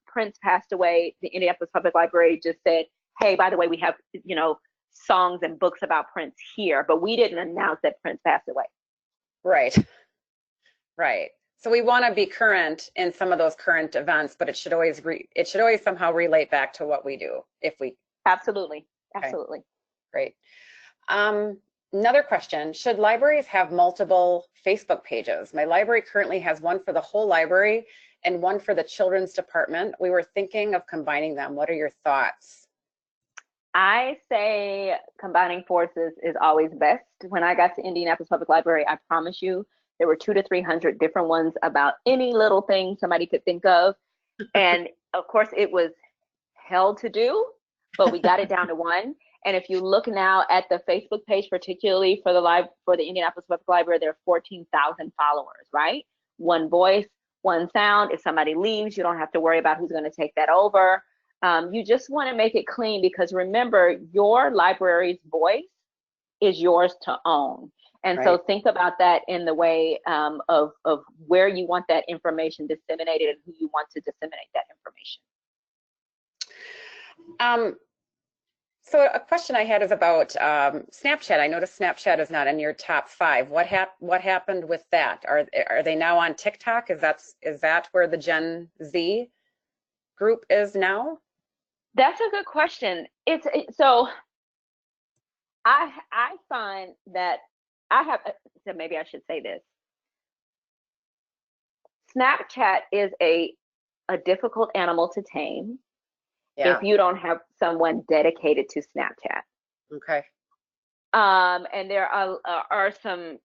Prince passed away, the Indianapolis Public Library just said, hey, by the way, we have, songs and books about Prince here, but we didn't announce that Prince passed away. Right. Right. So we want to be current in some of those current events, but it should always somehow relate back to what we do if we. Absolutely. Okay. Absolutely. Great. Another question, should libraries have multiple Facebook pages? My library currently has one for the whole library and one for the children's department. We were thinking of combining them. What are your thoughts? I say combining forces is always best. When I got to Indianapolis Public Library, I promise you, there were 200 to 300 different ones about any little thing somebody could think of. And of course, it was hell to do, but we got it down to one. And if you look now at the Facebook page, particularly for the Indianapolis Public Library, there are 14,000 followers, right? One voice, one sound. If somebody leaves, you don't have to worry about who's going to take that over. You just want to make it clean, because remember, your library's voice is yours to own. And Right. so think about that in the way of where you want that information disseminated and who you want to disseminate that information. So a question I had is about Snapchat. I noticed Snapchat is not in your top 5. What happened with that? Are they now on TikTok? Is that where the Gen Z group is now? That's a good question. So I find that so maybe I should say this. Snapchat is a difficult animal to tame. Yeah. If you don't have someone dedicated to Snapchat. Okay. And there are some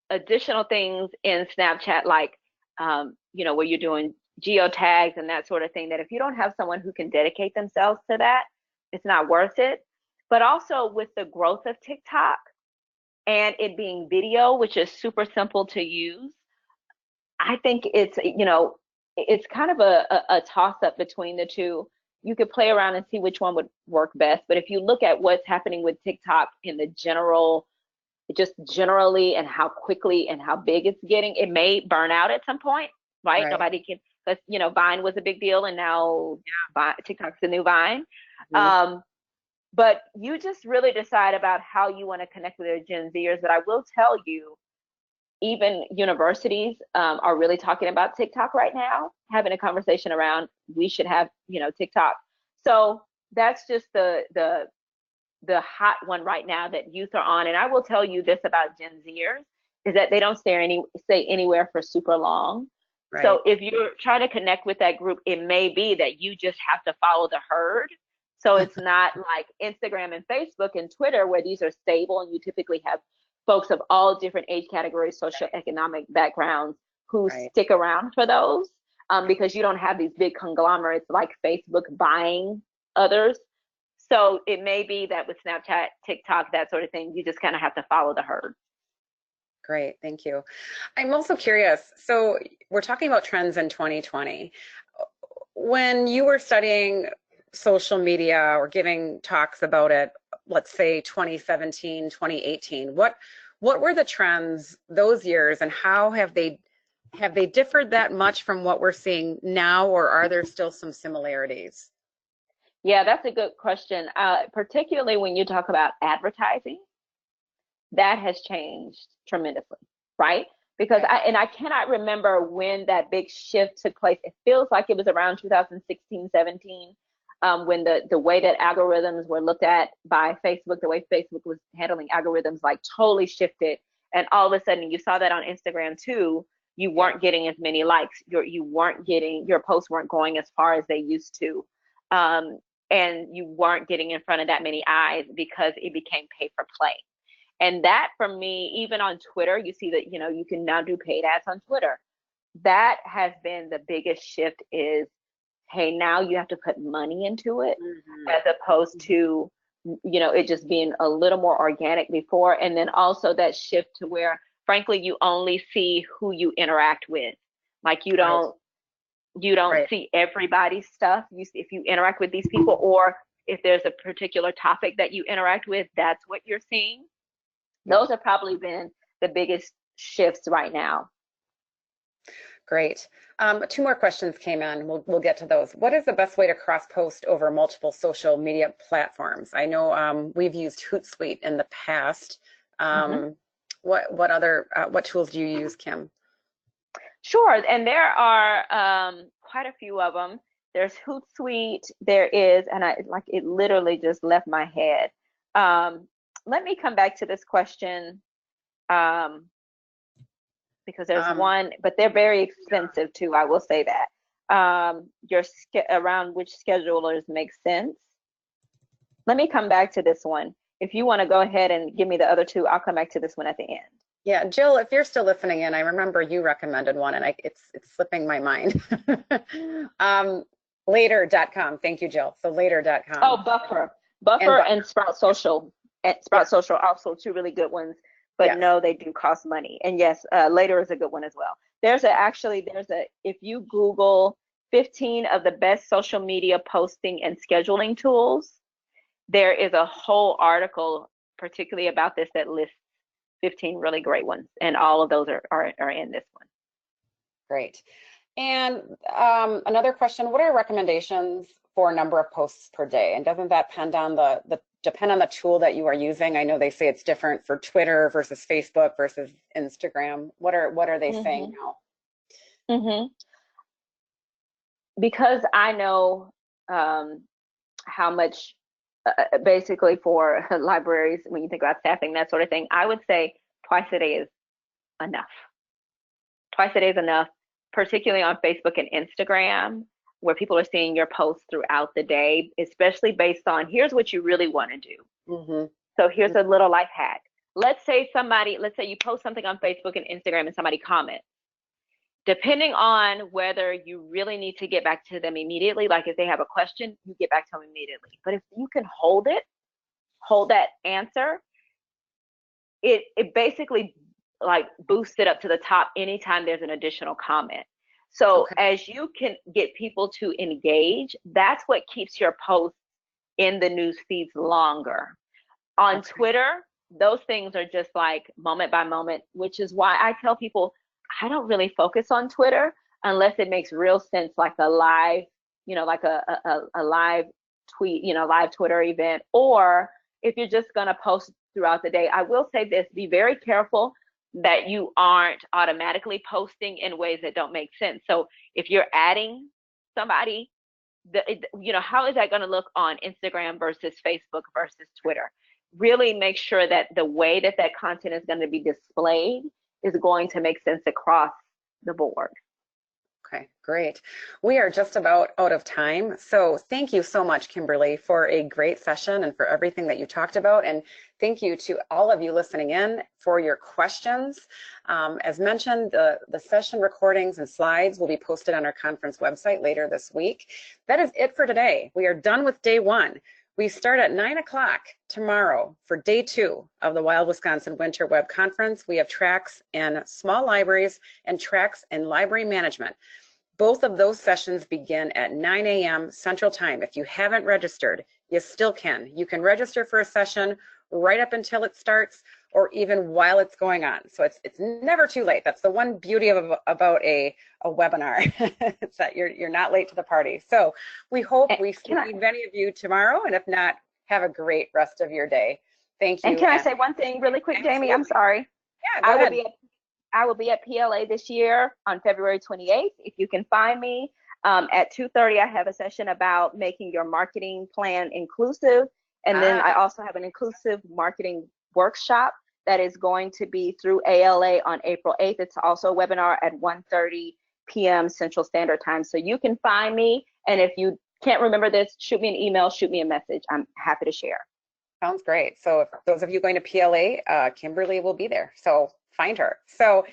additional things in Snapchat, like where you're doing geotags and that sort of thing, that if you don't have someone who can dedicate themselves to that, it's not worth it. But also with the growth of TikTok and it being video, which is super simple to use, I think it's kind of a toss up between the two. You could play around and see which one would work best. But if you look at what's happening with TikTok in the generally, and how quickly and how big it's getting, it may burn out at some point, right? Right. Nobody can, because Vine was a big deal, and now TikTok's the new Vine. Mm-hmm. But you just really decide about how you want to connect with your Gen Zers. But I will tell you, even universities are really talking about TikTok right now, having a conversation around we should have TikTok. So that's just the hot one right now that youth are on. And I will tell you this about Gen Zers, is that they don't stay anywhere for super long. Right. So if you're trying to connect with that group, it may be that you just have to follow the herd. So it's not like Instagram and Facebook and Twitter, where these are stable and you typically have folks of all different age categories, socioeconomic backgrounds who stick around for those, because you don't have these big conglomerates like Facebook buying others. So it may be that with Snapchat, TikTok, that sort of thing, you just kind of have to follow the herd. Great, thank you. I'm also curious, so we're talking about trends in 2020. When you were studying social media or giving talks about it, let's say 2017, 2018, what were the trends those years, and how have they differed that much from what we're seeing now, or are there still some similarities? Yeah, that's a good question. Particularly when you talk about advertising, that has changed tremendously, right? Because I cannot remember when that big shift took place. It feels like it was around 2016, 17, when the way that algorithms were looked at by Facebook, the way Facebook was handling algorithms, like totally shifted. And all of a sudden you saw that on Instagram too. You weren't getting as many likes. Your posts weren't going as far as they used to. And you weren't getting in front of that many eyes because it became pay for play. And that, for me, even on Twitter, you see that, you can now do paid ads on Twitter. That has been the biggest shift, is, hey, now you have to put money into it, as opposed to, it just being a little more organic before. And then also that shift to where, frankly, you only see who you interact with. Like, you don't, You don't see everybody's stuff. If you interact with these people, or if there's a particular topic that you interact with, that's what you're seeing. Those have probably been the biggest shifts right now. Great. 2 more questions came in. We'll get to those. What is the best way to cross-post over multiple social media platforms? I know we've used Hootsuite in the past. What tools do you use, Kim? Sure, and there are quite a few of them. There's Hootsuite. There is, and it literally just left my head. Let me come back to this question. Because there's one, but they're very expensive too. I will say that. Around which schedulers make sense. Let me come back to this one. If you want to go ahead and give me the other 2, I'll come back to this one at the end. Yeah, Jill, if you're still listening in, I remember you recommended one, and it's slipping my mind. Later.com. Thank you, Jill. So later.com. Oh, Buffer and Sprout Social. Sprout Social also 2 really good ones. But no, they do cost money. And yes, Later is a good one as well. If you Google 15 of the best social media posting and scheduling tools, there is a whole article particularly about this that lists 15 really great ones. And all of those are in this one. Great. And another question, what are recommendations for number of posts per day? And doesn't that depend on the tool that you are using? I know they say it's different for Twitter versus Facebook versus Instagram. What are they saying now? Because I know how much basically for libraries, when you think about staffing, that sort of thing, I would say twice a day is enough. Twice a day is enough, particularly on Facebook and Instagram, where people are seeing your posts throughout the day, especially based on, here's what you really want to do. So here's a little life hack. Let's say you post something on Facebook and Instagram and somebody comments. Depending on whether you really need to get back to them immediately, like if they have a question, you get back to them immediately. But if you can hold that answer, it basically like boosts it up to the top anytime there's an additional comment. So as you can get people to engage, that's what keeps your posts in the news feeds longer. On Twitter, those things are just like moment by moment, which is why I tell people I don't really focus on Twitter unless it makes real sense, like a live, like a live tweet, live Twitter event, or if you're just going to post throughout the day. I will say this, be very careful that you aren't automatically posting in ways that don't make sense. So if you're adding somebody, how is that going to look on Instagram versus Facebook versus Twitter? Really make sure that the way that content is going to be displayed is going to make sense across the board. Okay, great. We are just about out of time. So thank you so much, Kimberly, for a great session and for everything that you talked about. And thank you to all of you listening in for your questions. As mentioned, the session recordings and slides will be posted on our conference website later this week. That is it for today. We are done with day 1. We start at 9 o'clock tomorrow for day 2 of the Wild Wisconsin Winter Web Conference. We have tracks in small libraries and tracks in library management. Both of those sessions begin at 9 a.m. Central Time. If you haven't registered, you still can. You can register for a session right up until it starts or even while it's going on. So it's never too late. That's the one beauty about a webinar. It's that you're not late to the party. So we hope we see many of you tomorrow, and if not, have a great rest of your day. Thank you. And can I say one thing really quick, Jamie? I'm sorry. Yeah, go ahead. I will be at PLA this year on February 28th. If you can find me at 2:30, I have a session about making your marketing plan inclusive. And then I also have an inclusive marketing workshop that is going to be through ALA on April 8th. It's also a webinar at 1:30 p.m. Central Standard Time. So you can find me. And if you can't remember this, shoot me an email, shoot me a message. I'm happy to share. Sounds great. So if those of you going to PLA, Kimberly will be there. So find her. So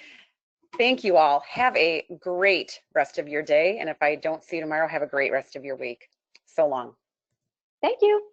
thank you all. Have a great rest of your day. And if I don't see you tomorrow, have a great rest of your week. So long. Thank you.